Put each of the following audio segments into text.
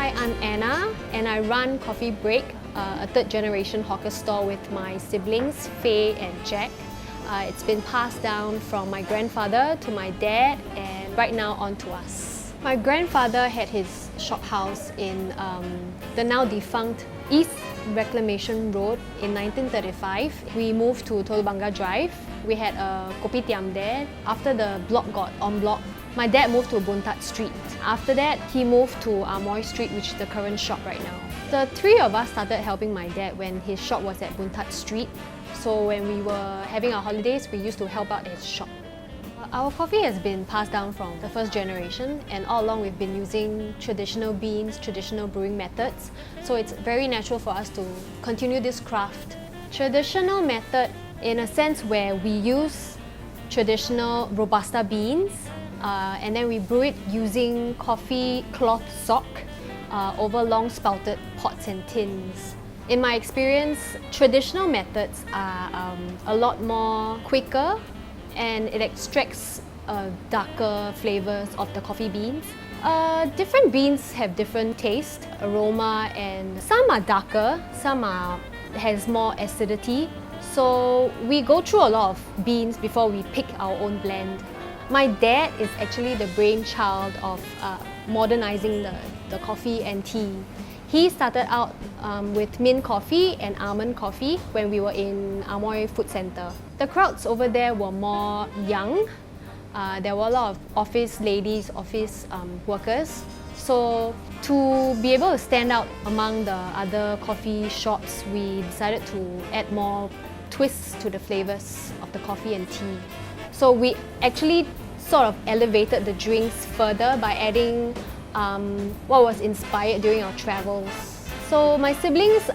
Hi, I'm Anna and I run Coffee Break, a third-generation hawker store with my siblings, Faye and Jack. It's been passed down from my grandfather to my dad and right now on to us. My grandfather had his shop house in the now defunct East Reclamation Road in 1935. We moved to Tolubanga Drive. We had a kopitiam there. After the block got en bloc, my dad moved to Buntat Street. After that, he moved to Amoy Street, which is the current shop right now. The three of us started helping my dad when his shop was at Buntat Street. So when we were having our holidays, we used to help out at his shop. Our coffee has been passed down from the first generation, and all along we've been using traditional beans, traditional brewing methods. So it's very natural for us to continue this craft. Traditional method in a sense where we use traditional Robusta beans and then we brew it using coffee cloth sock over long spouted pots and tins. In my experience, traditional methods are a lot more quicker and it extracts darker flavors of the coffee beans. Different beans have different taste, aroma, and some are darker, some has more acidity. So we go through a lot of beans before we pick our own blend. My dad is actually the brainchild of modernizing the coffee and tea. He started out with mint coffee and almond coffee when we were in Amoy Food Centre. The crowds over there were more young. There were a lot of office ladies, office workers. So to be able to stand out among the other coffee shops, we decided to add more twists to the flavors of the coffee and tea. So we actually sort of elevated the drinks further by adding what was inspired during our travels. So my siblings,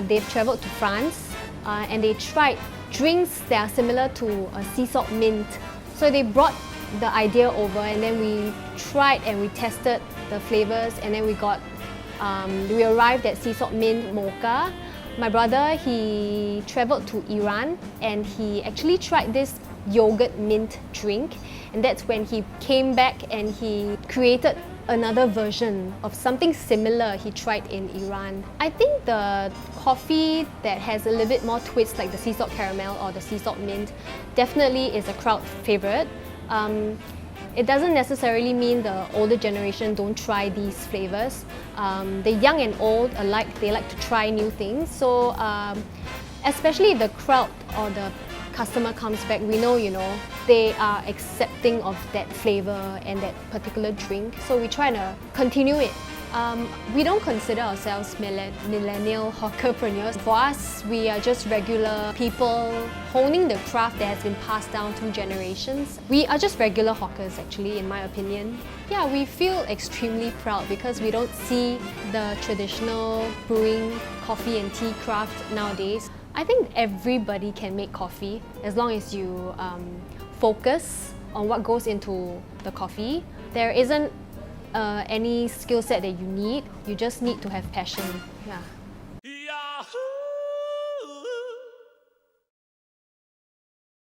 they've travelled to France and they tried drinks that are similar to a sea salt mint. So they brought the idea over and then we tried and we tested the flavours and then we arrived at sea salt mint mocha. My brother, he travelled to Iran and he actually tried this yogurt mint drink, and that's when he came back and he created another version of something similar he tried in Iran. I think the coffee that has a little bit more twist, like the sea salt caramel or the sea salt mint, definitely is a crowd favourite. It doesn't necessarily mean the older generation don't try these flavours. The young and old alike, they like to try new things. So especially if the crowd or the customer comes back, we know, they are accepting of that flavour and that particular drink. So we try to continue it. We don't consider ourselves millennial hawkerpreneurs. For us, we are just regular people honing the craft that has been passed down through generations. We are just regular hawkers actually, in my opinion. Yeah, we feel extremely proud because we don't see the traditional brewing coffee and tea craft nowadays. I think everybody can make coffee as long as you focus on what goes into the coffee. There isn't any skill set that you need, you just need to have passion. Yeah.